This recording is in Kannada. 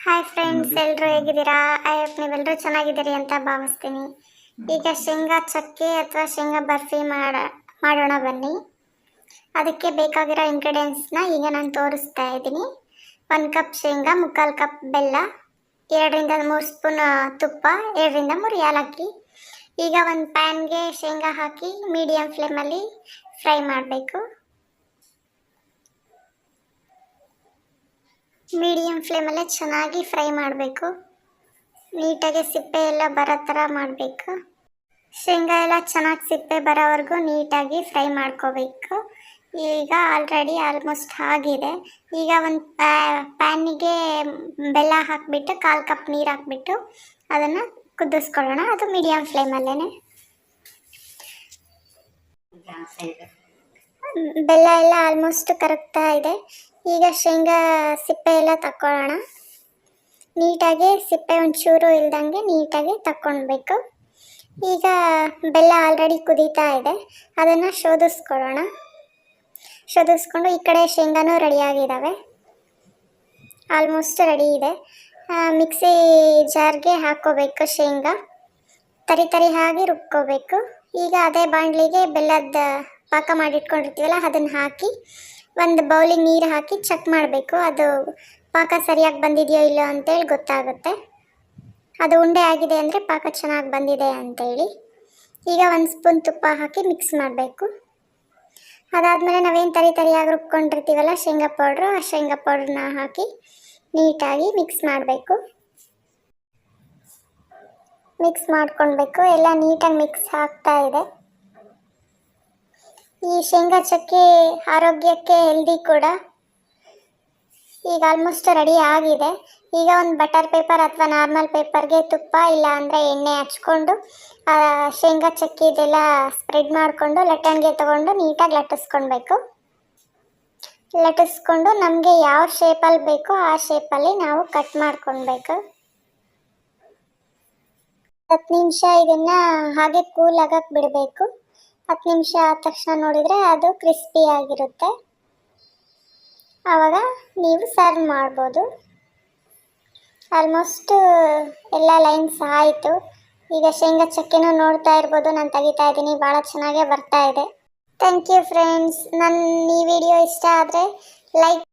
ಹಾಯ್ ಫ್ರೆಂಡ್ಸ್, ಎಲ್ಲರೂ ಹೇಗಿದ್ದೀರಾ? ಐ ಹೋಪ್ ನೀವೆಲ್ಲರೂ ಚೆನ್ನಾಗಿದ್ದೀರಿ ಅಂತ ಭಾವಿಸ್ತೀನಿ. ಈಗ ಶೇಂಗಾ ಚಕ್ಕೆ ಅಥವಾ ಶೇಂಗಾ ಬರ್ಫಿ ಮಾಡೋಣ ಬನ್ನಿ. ಅದಕ್ಕೆ ಬೇಕಾಗಿರೋ ಇಂಗ್ರೀಡಿಯೆಂಟ್ಸ್ನ ಈಗ ನಾನು ತೋರಿಸ್ತಾ ಇದ್ದೀನಿ. 1 ಕಪ್ ಶೇಂಗಾ, 3/4 ಕಪ್ ಬೆಲ್ಲ, 2ರಿಂದ 3 ಸ್ಪೂನ್ ತುಪ್ಪ, 2ರಿಂದ 3 ಏಲಕ್ಕಿ. ಈಗ ಒಂದು ಪ್ಯಾನ್ಗೆ ಶೇಂಗಾ ಹಾಕಿ ಮೀಡಿಯಂ ಫ್ಲೇಮಲ್ಲಿ ಫ್ರೈ ಮಾಡಬೇಕು. ಮೀಡಿಯಂ ಫ್ಲೇಮಲ್ಲೇ ಚೆನ್ನಾಗಿ ಫ್ರೈ ಮಾಡಬೇಕು. ನೀಟಾಗಿ ಸಿಪ್ಪೆ ಎಲ್ಲ ಬರೋ ಥರ ಮಾಡಬೇಕು. ಶೇಂಗಾ ಎಲ್ಲ ಚೆನ್ನಾಗಿ ಸಿಪ್ಪೆ ಬರೋವರೆಗೂ ನೀಟಾಗಿ ಫ್ರೈ ಮಾಡ್ಕೋಬೇಕು. ಈಗ ಆಲ್ರೆಡಿ ಆಲ್ಮೋಸ್ಟ್ ಆಗಿದೆ. ಈಗ ಒಂದು ಪ್ಯಾನಿಗೆ ಬೆಲ್ಲ ಹಾಕಿಬಿಟ್ಟು 1/4 ಕಪ್ ನೀರು ಹಾಕಿಬಿಟ್ಟು ಅದನ್ನು ಕುದಿಸ್ಕೊಳ್ಳೋಣ. ಅದು ಮೀಡಿಯಂ ಫ್ಲೇಮಲ್ಲೇ. ಬೆಲ್ಲ ಎಲ್ಲ ಆಲ್ಮೋಸ್ಟ್ ಕರಗ್ತಾ ಇದೆ. ಈಗ ಶೇಂಗಾ ಸಿಪ್ಪೆ ಎಲ್ಲ ತಕ್ಕೊಳ್ಳೋಣ. ನೀಟಾಗಿ ಸಿಪ್ಪೆ ಒಂಚೂರು ಇಲ್ದಂಗೆ ನೀಟಾಗಿ ತಕ್ಕೊಳ್ಬೇಕು. ಈಗ ಬೆಲ್ಲ ಆಲ್ರೆಡಿ ಕುದೀತಾ ಇದೆ, ಅದನ್ನು ಶೋಧಿಸ್ಕೊಳ್ಳೋಣ. ಶೋಧಿಸ್ಕೊಂಡು ಈ ಕಡೆ ಶೇಂಗಾನೂ ರೆಡಿಯಾಗಿದ್ದಾವೆ, ಆಲ್ಮೋಸ್ಟ್ ರೆಡಿ ಇದೆ. ಮಿಕ್ಸಿ ಜಾರ್ಗೆ ಹಾಕ್ಕೋಬೇಕು. ಶೇಂಗಾ ತರಿ ಆಗಿ ರುಬ್ಕೋಬೇಕು. ಈಗ ಅದೇ ಬಾಣಲಿಗೆ ಬೆಲ್ಲದ ಪಾಕ ಮಾಡಿಟ್ಕೊಂಡಿರ್ತೀವಲ್ಲ ಅದನ್ನು ಹಾಕಿ ಒಂದು ಬೌಲಿಗೆ ನೀರು ಹಾಕಿ ಚೆಕ್ ಮಾಡಬೇಕು. ಅದು ಪಾಕ ಸರಿಯಾಗಿ ಬಂದಿದೆಯೋ ಇಲ್ಲೋ ಅಂತೇಳಿ ಗೊತ್ತಾಗುತ್ತೆ. ಅದು ಉಂಡೆ ಆಗಿದೆ ಅಂದರೆ ಪಾಕ ಚೆನ್ನಾಗಿ ಬಂದಿದೆ ಅಂತೇಳಿ. ಈಗ 1 ಸ್ಪೂನ್ ತುಪ್ಪ ಹಾಕಿ ಮಿಕ್ಸ್ ಮಾಡಬೇಕು. ಅದಾದಮೇಲೆ ನಾವೇನು ತರಿಯಾಗಿ ರುಬ್ಕೊಂಡಿರ್ತೀವಲ್ಲ ಶೇಂಗಾ ಪೌಡ್ರು, ಆ ಶೇಂಗಾ ಪೌಡ್ರನ್ನ ಹಾಕಿ ನೀಟಾಗಿ ಮಿಕ್ಸ್ ಮಾಡಬೇಕು. ಮಿಕ್ಸ್ ಮಾಡ್ಕೊಳ್ಬೇಕು. ಎಲ್ಲ ನೀಟಾಗಿ ಮಿಕ್ಸ್ ಆಗ್ತಾ ಇದೆ. ಈ ಶೇಂಗಾ ಚಕ್ಕೆ ಆರೋಗ್ಯಕ್ಕೆ ಹೆಲ್ದಿ ಕೂಡ. ಈಗ ಆಲ್ಮೋಸ್ಟ್ ರೆಡಿ ಆಗಿದೆ. ಈಗ ಒಂದು ಬಟರ್ ಪೇಪರ್ ಅಥವಾ ನಾರ್ಮಲ್ ಪೇಪರ್ಗೆ ತುಪ್ಪ ಇಲ್ಲ ಅಂದರೆ ಎಣ್ಣೆ ಹಚ್ಕೊಂಡು ಶೇಂಗಾ ಚಕ್ಕೆ ಇದೆಲ್ಲ ಸ್ಪ್ರೆಡ್ ಮಾಡಿಕೊಂಡು ಲಟ್ಟಣಿಗೆ ತೊಗೊಂಡು ನೀಟಾಗಿ ಲಟ್ಟಿಸ್ಕೊಳ್ಬೇಕು. ಲಟ್ಟಿಸ್ಕೊಂಡು ನಮಗೆ ಯಾವ ಶೇಪಲ್ಲಿ ಬೇಕೋ ಆ ಶೇಪಲ್ಲಿ ನಾವು ಕಟ್ ಮಾಡ್ಕೊಳ್ಬೇಕು. 10 ನಿಮಿಷ ಇದನ್ನು ಹಾಗೆ ಕೂಲ್ ಆಗಕ್ಕೆ ಬಿಡಬೇಕು. 10 ನಿಮಿಷ ಆದ ತಕ್ಷಣ ನೋಡಿದರೆ ಅದು ಕ್ರಿಸ್ಪಿ ಆಗಿರುತ್ತೆ. ಆವಾಗ ನೀವು ಸರ್ವ್ ಮಾಡ್ಬೋದು. ಆಲ್ಮೋಸ್ಟ್ ಎಲ್ಲ ಲೈನ್ಸ್ ಆಯಿತು. ಈಗ ಶೇಂಗಾ ಚಕ್ಕೆನೂ ನೋಡ್ತಾ ಇರ್ಬೋದು, ನಾನು ತೆಗಿತಾ ಇದ್ದೀನಿ. ಭಾಳ ಚೆನ್ನಾಗೇ ಬರ್ತಾ ಇದೆ. Thank you friends. ನನ್ನ ಈ ವಿಡಿಯೋ ಇಷ್ಟ ಆದರೆ ಲೈಕ್